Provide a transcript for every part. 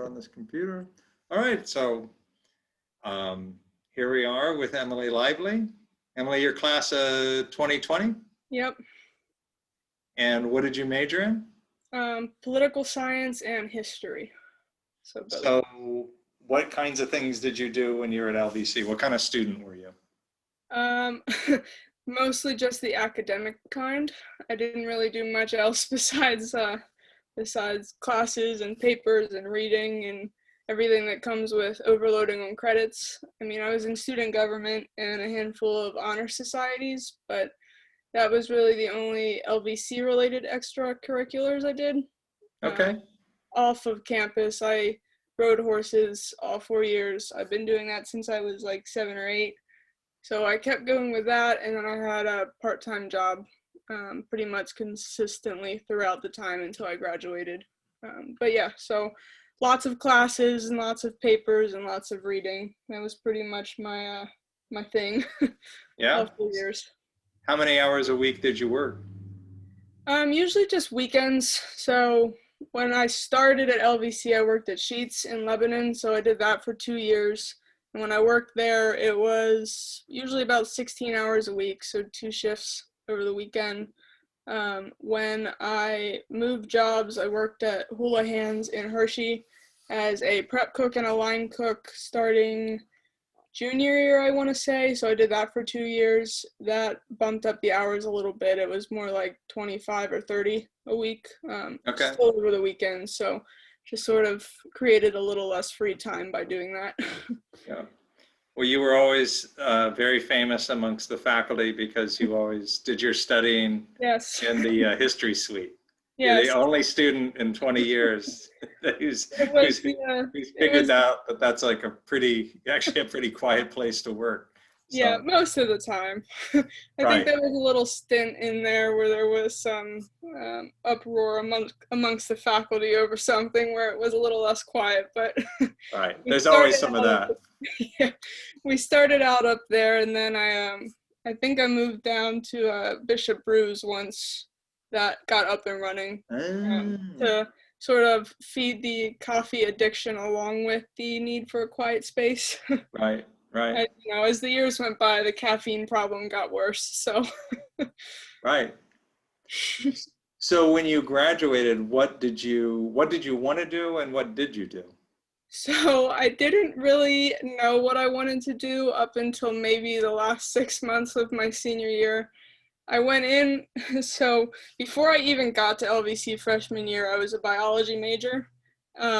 on this computer. All right, so here we are with Emily Leibley. Emily, your class of 2020, Yep. and what did you major in? Political science and history. So both. So what kinds of things did you do when you were at LVC? What kind of student were you? Um, Mostly just the academic kind. I didn't really do much else besides classes and papers and reading and everything that comes with overloading on credits. I mean, I was in student government and a handful of honor societies, but that was really the only LVC related extracurriculars I did. Okay. Off of campus, I rode horses all 4 years. I've been doing that since I was like 7 or 8. So I kept going with that, and then I had a part-time job pretty much consistently throughout the time until I graduated. But yeah, so lots of classes and lots of papers and lots of reading. That was pretty much my thing. Yeah. All 4 years. How many hours a week did you work? Usually just weekends. So when I started at LVC, I worked at Sheets in Lebanon, so I did that for 2 years. And when I worked there, it was usually about 16 hours a week, so 2 shifts over the weekend. When I moved jobs, I worked at Hula Hands in Hershey as a prep cook and a line cook starting junior year, I want to say. So I did that for 2 years. That bumped up the hours a little bit. It was more like 25 or 30 a week, Okay. still over the weekend. So just sort of created a little less free time by doing that. Yeah. Well, you were always very famous amongst the faculty because you always did your studying Yes. in the history suite. Yes. You're the only student in 20 years who's It figured was, out that that's like actually a pretty quiet place to work. yeah, So, most of the time. I think right, there was a little stint in there where there was some uproar amongst the faculty over something where it was a little less quiet, but right. we There's always started some of out that. yeah, we started out up there, and then I think I moved down to Bishop Brews once that got up and running Mm, to sort of feed the coffee addiction along with the need for a quiet space. right, right, As the years went by, the caffeine problem got worse. So, right. So when you graduated, what did you want to do and what did you do? so I didn't really know what I wanted to do up until maybe the last 6 months of my senior year. I went in, so before I even got to LVC freshman year, I was a biology major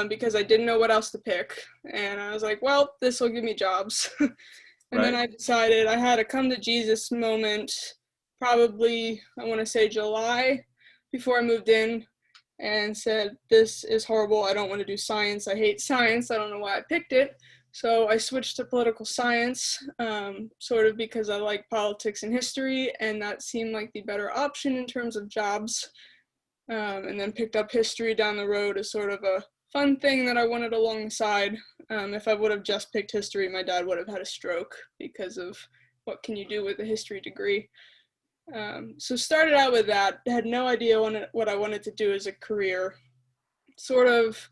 because I didn't know what else to pick. And I was like, well, this will give me jobs. And then Right, I decided I had a come to Jesus moment, probably, I want to say July, before I moved in, and said, this is horrible. I don't want to do science. I hate science. I don't know why I picked it. So I switched to political science, sort of because I like politics and history, and that seemed like the better option in terms of jobs. And then picked up history down the road as sort of a fun thing that I wanted alongside. If I would have just picked history, my dad would have had a stroke because of what can you do with a history degree. So started out with that, had no idea what I wanted to do as a career. Sort of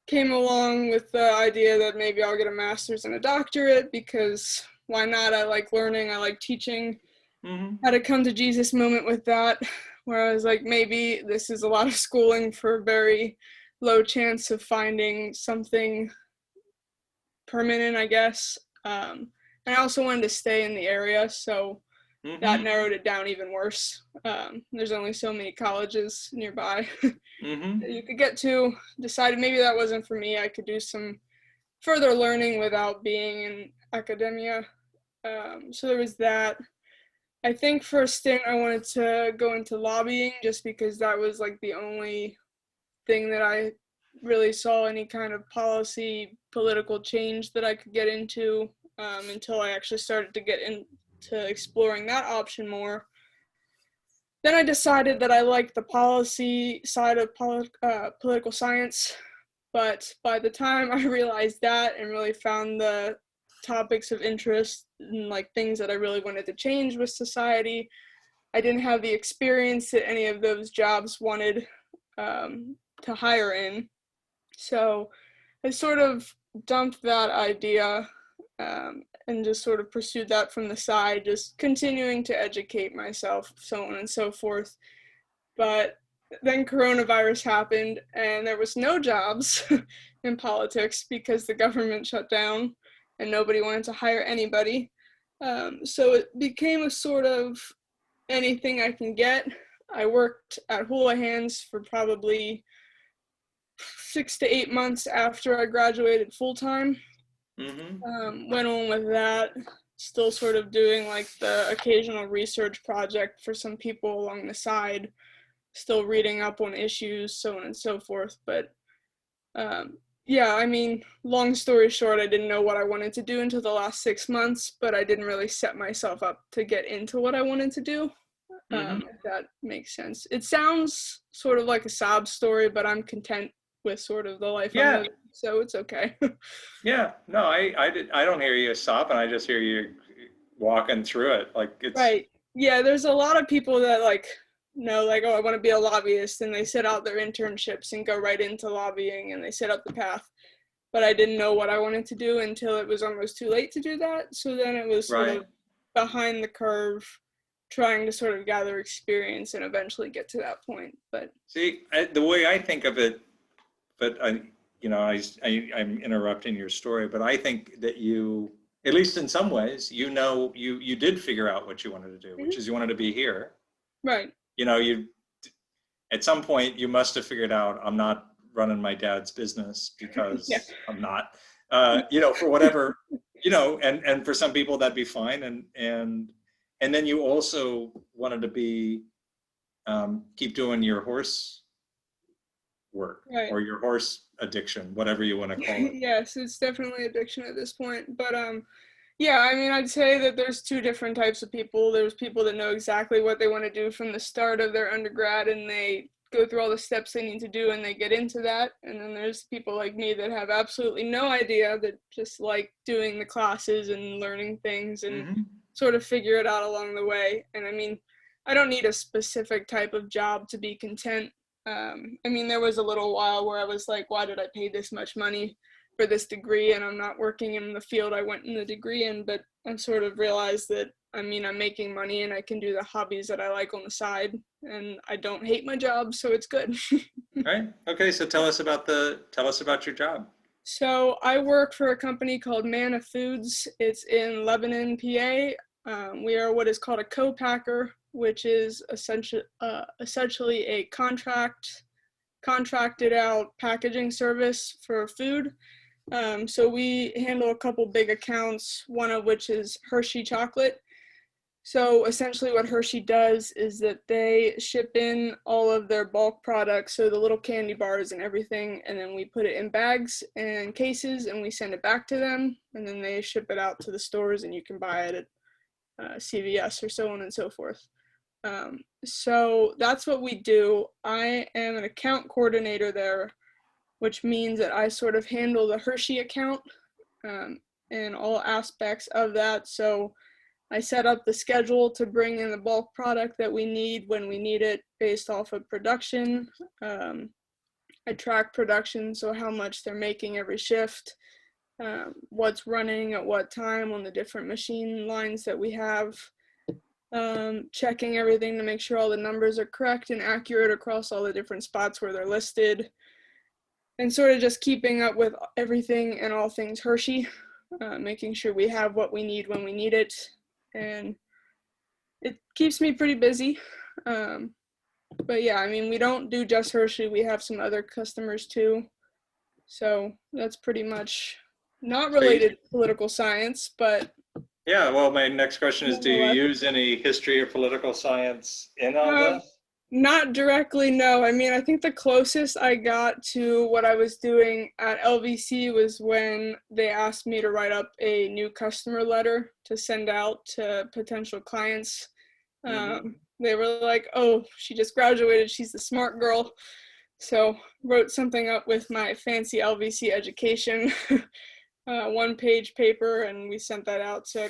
came along with the idea that maybe I'll get a master's and a doctorate because why not? I like learning, I like teaching. mm-hmm. Had a come to Jesus moment with that where I was like, maybe this is a lot of schooling for a very low chance of finding something permanent, I guess. And I also wanted to stay in the area, so that Mm-hmm. narrowed it down even worse. There's only so many colleges nearby Mm-hmm. that you could get to. Decided maybe that wasn't for me. I could do some further learning without being in academia. So there was that. I think for a stint I wanted to go into lobbying just because that was like the only thing that I really saw any kind of policy, political change that I could get into until I actually started to get into exploring that option more. Then I decided that I liked the policy side of political science, but by the time I realized that and really found the topics of interest and like things that I really wanted to change with society, I didn't have the experience that any of those jobs wanted to hire in. So I sort of dumped that idea and just sort of pursued that from the side, just continuing to educate myself, so on and so forth. But then coronavirus happened and there was no jobs in politics because the government shut down and nobody wanted to hire anybody. So it became a sort of anything I can get. I worked at Houlihan's for probably 6 to 8 months after I graduated full time. Went on with that, still sort of doing like the occasional research project for some people along the side, still reading up on issues, so on and so forth. But yeah, I mean, long story short, I didn't know what I wanted to do until the last 6 months, but I didn't really set myself up to get into what I wanted to do. If that makes sense. It sounds sort of like a sob story, but I'm content with sort of the life I'm living, so it's okay. Yeah, no, I don't hear you sobbing. I just hear you walking through it. Like it's Right. Yeah, there's a lot of people that like know like, oh, I want to be a lobbyist, and they set out their internships and go right into lobbying and they set up the path. But I didn't know what I wanted to do until it was almost too late to do that. So then it was sort of behind the curve, trying to sort of gather experience and eventually get to that point. But see, the way I think of it, but I'm interrupting your story, but I think that you, at least in some ways, you did figure out what you wanted to do, which is you wanted to be here. Right. You at some point you must have figured out I'm not running my dad's business because I'm not, for whatever, and for some people that'd be fine. And then you also wanted to be, keep doing your horse work or your horse addiction, whatever you want to call it. Yes, it's definitely addiction at this point. But yeah, I mean, I'd say that there's two different types of people. There's people that know exactly what they want to do from the start of their undergrad and they go through all the steps they need to do and they get into that. And then there's people like me that have absolutely no idea, that just like doing the classes and learning things and sort of figure it out along the way. And I mean, I don't need a specific type of job to be content. I mean, there was a little while where I was like, why did I pay this much money for this degree and I'm not working in the field I went in the degree in? But I sort of realized that, I mean, I'm making money and I can do the hobbies that I like on the side and I don't hate my job, so it's good. Right. Okay. So tell us about your job. So I work for a company called Manna Foods. It's in Lebanon, PA. We are what is called a co-packer, which is essentially a contracted out packaging service for food. So we handle a couple big accounts, one of which is Hershey chocolate. So essentially what Hershey does is that they ship in all of their bulk products, so the little candy bars and everything, and then we put it in bags and cases and we send it back to them, and then they ship it out to the stores and you can buy it at CVS or so on and so forth. So that's what we do. I am an account coordinator there, which means that I sort of handle the Hershey account and all aspects of that. So I set up the schedule to bring in the bulk product that we need when we need it based off of production. I track production, so how much they're making every shift, what's running at what time on the different machine lines that we have, checking everything to make sure all the numbers are correct and accurate across all the different spots where they're listed, and sort of just keeping up with everything and all things Hershey, making sure we have what we need when we need it. And it keeps me pretty busy. But yeah, I mean, we don't do just Hershey. We have some other customers too. So that's pretty much not related to political science, but. Yeah, well, my next question is, do you use any history or political science in all this? Not directly, no. I mean, I think the closest I got to what I was doing at LVC was when they asked me to write up a new customer letter to send out to potential clients. They were like, oh, she just graduated, she's the smart girl. So wrote something up with my fancy LVC education, one-page paper, and we sent that out to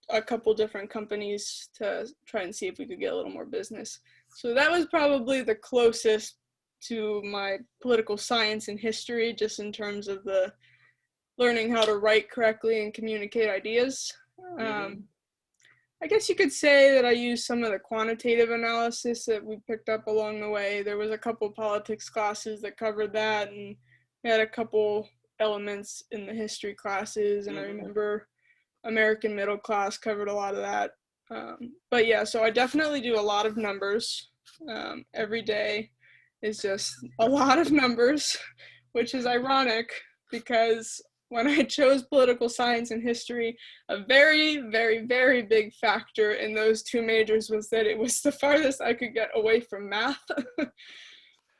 a couple different companies to try and see if we could get a little more business. So that was probably the closest to my political science and history, just in terms of the learning how to write correctly and communicate ideas. I guess you could say that I used some of the quantitative analysis that we picked up along the way. There was a couple politics classes that covered that, and we had a couple elements in the history classes, and I remember American middle class covered a lot of that. But yeah, so I definitely do a lot of numbers. Every day is just a lot of numbers, which is ironic because when I chose political science and history, a very, very, very big factor in those two majors was that it was the farthest I could get away from math.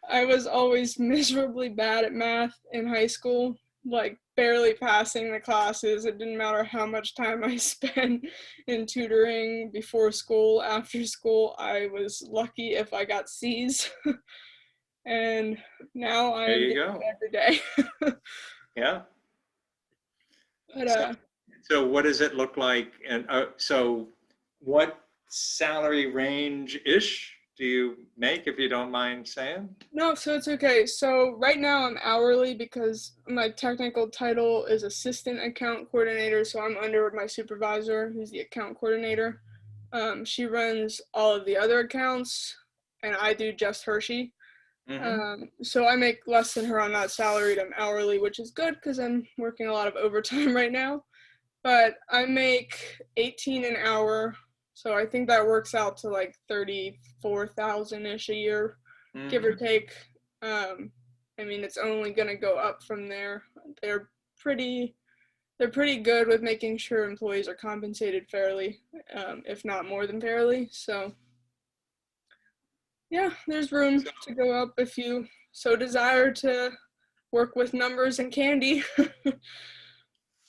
I was always miserably bad at math in high school, like barely passing the classes. It didn't matter how much time I spent in tutoring before school, after school. I was lucky if I got C's. And now There I'm you getting go. it every day. Yeah. But So what does it look like? And so what salary range-ish do you make, if you don't mind saying? no, so it's okay. So right now I'm hourly because my technical title is assistant account coordinator. So I'm under my supervisor, who's the account coordinator. She runs all of the other accounts, and I do just Hershey. So I make less than her on that salaried. I'm hourly, which is good because I'm working a lot of overtime right now. But I make 18 an hour, so I think that works out to like 34,000-ish a year, give or take. I mean, it's only gonna go up from there. They're pretty good with making sure employees are compensated fairly, if not more than fairly. So yeah, there's room to go up if you so desire to work with numbers and candy.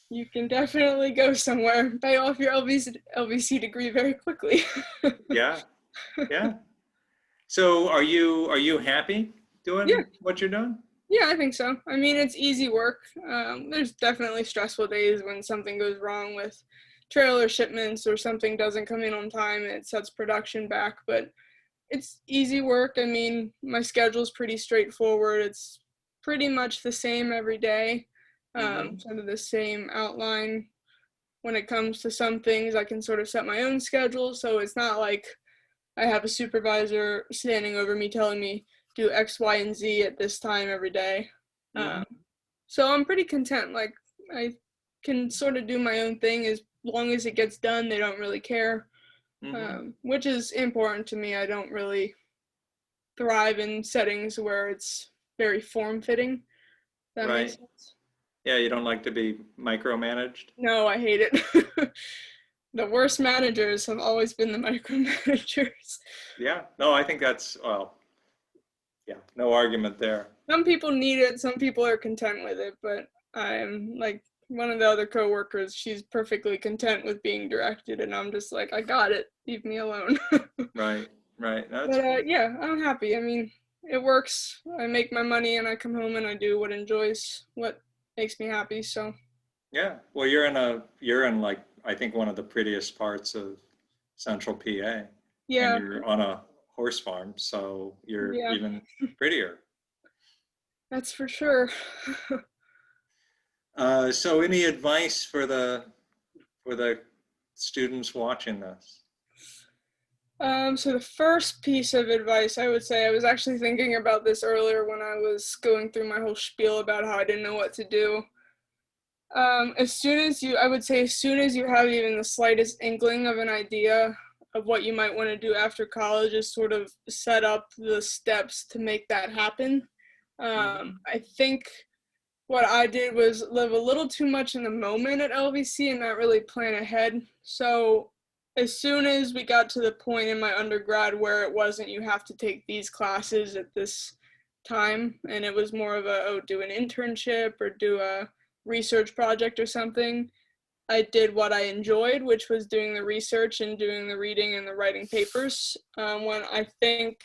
You can definitely go somewhere, pay off your LVC degree very quickly. Yeah, yeah. So are you happy Yeah, doing what you're doing? yeah, I think so. I mean, it's easy work. There's definitely stressful days when something goes wrong with trailer shipments or something doesn't come in on time and it sets production back, but it's easy work. I mean, my schedule's pretty straightforward. It's pretty much the same every day, sort of the same outline. When it comes to some things, I can sort of set my own schedule, so it's not like I have a supervisor standing over me telling me do X, Y, and Z at this time every day. So I'm pretty content. Like, I can sort of do my own thing as long as it gets done. They don't really care, which is important to me. I don't really thrive in settings where it's very form-fitting. That makes Right. sense. Yeah, you don't like to be micromanaged? No, I hate it. The worst managers have always been the micromanagers. Yeah. No, I think that's, well, yeah, no argument there. Some people need it, some people are content with it, but I'm like one of the other coworkers, she's perfectly content with being directed, and I'm just like, I got it, leave me alone. Right, right. That's But cool. yeah, I'm happy. I mean, it works. I make my money and I come home and I do what makes me happy. So Yeah. Well, you're in like, I think one of the prettiest parts of central PA, and yeah, you're on a horse farm, so you're yeah, even prettier. that's for sure. So any advice for the students watching this? So the first piece of advice I would say, I was actually thinking about this earlier when I was going through my whole spiel about how I didn't know what to do. I would say as soon as you have even the slightest inkling of an idea of what you might want to do after college, is sort of set up the steps to make that happen. I think what I did was live a little too much in the moment at LVC and not really plan ahead. So as soon as we got to the point in my undergrad where it wasn't, you have to take these classes at this time, and it was more of do an internship or do a research project or something, I did what I enjoyed, which was doing the research and doing the reading and the writing papers. When I think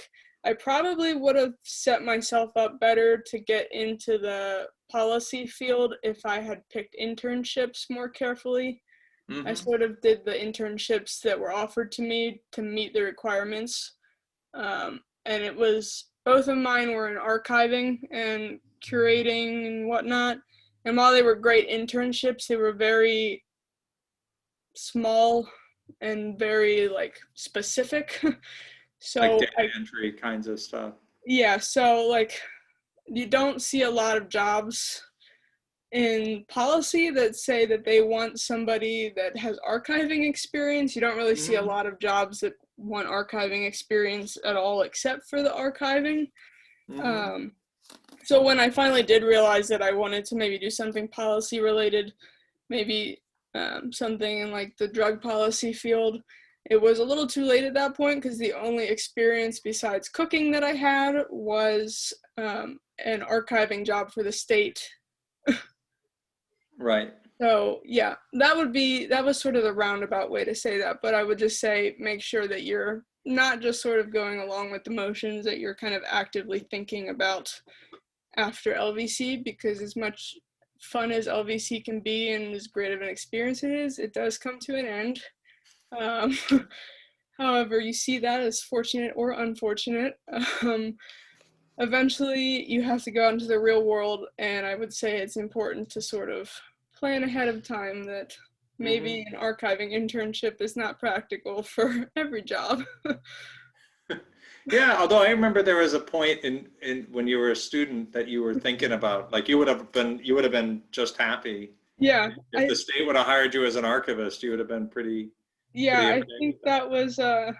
I probably would have set myself up better to get into the policy field if I had picked internships more carefully. I sort of did the internships that were offered to me to meet the requirements. And it was both of mine were in archiving and curating and whatnot. And while they were great internships, they were very small and very like specific. So Like data entry kinds of stuff. yeah, so like you don't see a lot of jobs in policy that say that they want somebody that has archiving experience. You don't really see a lot of jobs that want archiving experience at all except for the archiving. So when I finally did realize that I wanted to maybe do something policy related, maybe something in like the drug policy field, it was a little too late at that point because the only experience besides cooking that I had was an archiving job for the state. Right. So yeah, that was sort of the roundabout way to say that, but I would just say make sure that you're not just sort of going along with the motions, that you're kind of actively thinking about after LVC, because as much fun as LVC can be and as great of an experience it does come to an end. However, you see that as fortunate or unfortunate. Eventually, you have to go out into the real world, and I would say it's important to sort of plan ahead of time that maybe an archiving internship is not practical for every job. Yeah, although I remember there was a point in when you were a student that you were thinking about, like you would have been just happy. Yeah. If the state would have hired you as an archivist, you would have been pretty. Yeah, pretty I okay think with that. that was I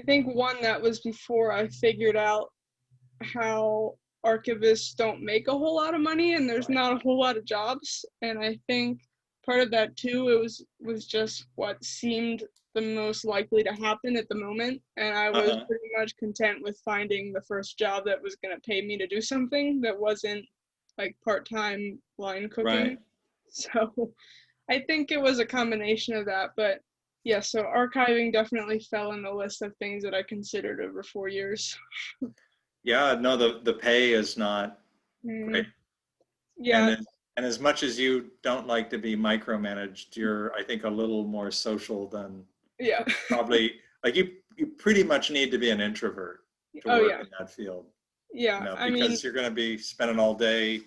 think one that was before I figured out how archivists don't make a whole lot of money and there's not a whole lot of jobs. And I think part of that too, it was just what seemed the most likely to happen at the moment. And I was pretty much content with finding the first job that was going to pay me to do something that wasn't like part-time line cooking. Right. So I think it was a combination of that. But yeah, so archiving definitely fell in the list of things that I considered over 4 years. Yeah, no, the pay is not great. Yeah. And as much as you don't like to be micromanaged, you're, I think, a little more social than Yeah. probably, like you pretty much need to be an introvert to work in that field. Yeah, You know, I because mean, you're going to be spending all day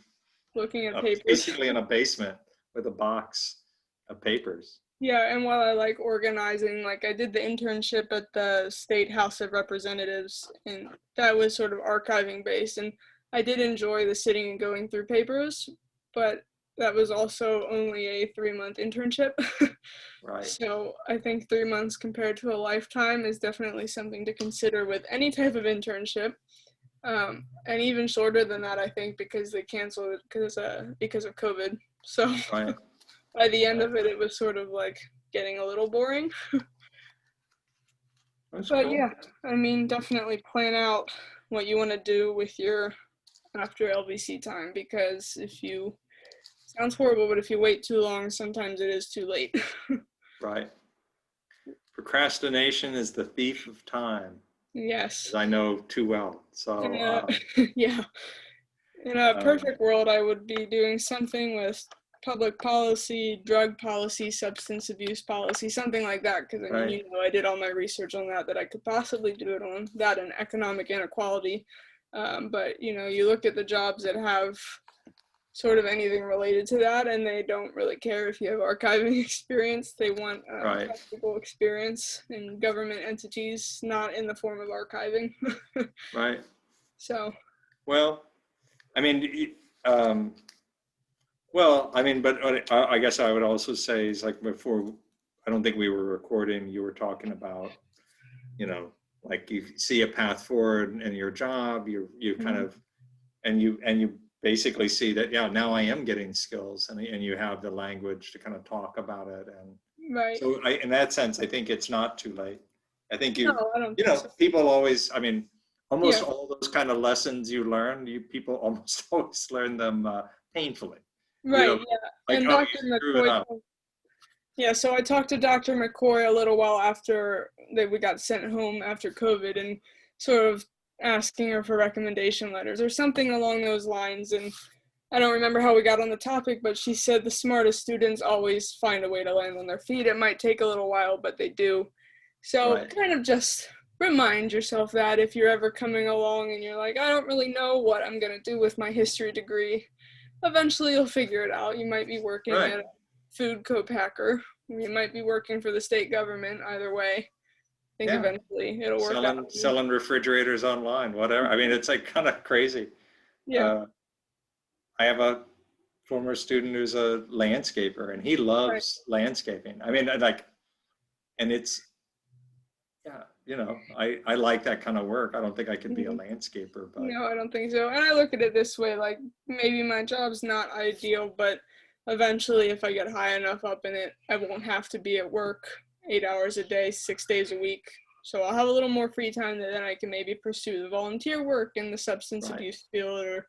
looking at papers. basically in a basement with a box of papers. Yeah, and while I like organizing, like I did the internship at the State House of Representatives, and that was sort of archiving based, and I did enjoy the sitting and going through papers, but that was also only a 3-month internship. Right. So I think 3 months compared to a lifetime is definitely something to consider with any type of internship. And even shorter than that, I think, because they canceled it because of COVID. So Right. by the end of it, it was sort of like getting a little boring. That's But cool. yeah, I mean, definitely plan out what you want to do with your after LVC time, because sounds horrible, but if you wait too long, sometimes it is too late. Right. Procrastination is the thief of time, Yes. as I know too well. So yeah. In a perfect world, I would be doing something with public policy, drug policy, substance abuse policy, something like that. Because I mean, I did all my research on that I could possibly do it on that and economic inequality. But you look at the jobs that have sort of anything related to that, and they don't really care if you have archiving experience. They want practical experience in government entities, not in the form of archiving. Right. So. Well, I mean, but I guess I would also say is like before, I don't think we were recording, you were talking about, like you see a path forward in your job, you kind of, and you basically see that, yeah, now I am getting skills and you have the language to kind of talk about it. And so in that sense, I think it's not too late. I think people always, I mean, almost all those kind of lessons you learn, people almost always learn them painfully. Right, yeah. Like, and Dr. McCoy, so I talked to Dr. McCoy a little while after we got sent home after COVID and sort of asking her for recommendation letters or something along those lines. And I don't remember how we got on the topic, but she said the smartest students always find a way to land on their feet. It might take a little while, but they do. So kind of just remind yourself that if you're ever coming along and you're like, I don't really know what I'm going to do with my history degree, eventually you'll figure it out. You might be working Right. at a food co-packer. You might be working for the state government. Either way, I think Yeah. eventually it'll work out. Selling refrigerators online, whatever. I mean, it's like kind of crazy. Yeah. Uh, I have a former student who's a landscaper, and he Right. loves landscaping. I mean, like, and it's, yeah, you know, I like that kind of work. I don't think I could be a Mhm. landscaper, but No, I don't think so. And I look at it this way, like maybe my job's not ideal, but eventually if I get high enough up in it, I won't have to be at work 8 hours a day, 6 days a week. So I'll have a little more free time that then I can maybe pursue the volunteer work in the substance right, abuse field, or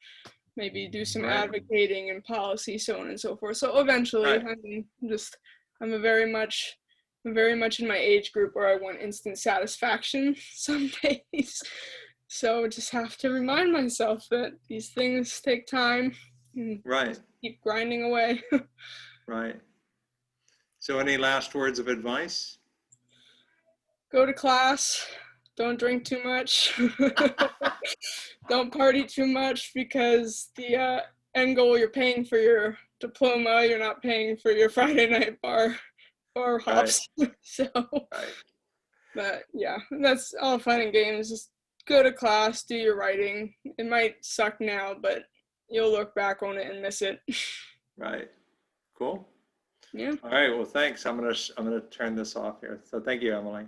maybe do some right, advocating and policy, so on and so forth. So eventually, right, I mean, just I'm very much in my age group where I want instant satisfaction some days. So just have to remind myself that these things take time and right, just keep grinding away. right. So any last words of advice? Go to class, don't drink too much, don't party too much, because the end goal, you're paying for your diploma, you're not paying for your Friday night bar or Right, hops. So, right, but yeah, that's all fun and games. Just go to class, do your writing. It might suck now, but you'll look back on it and miss it. right. Cool. Yeah. All right. Well, thanks. I'm gonna turn this off here. So thank you, Emily.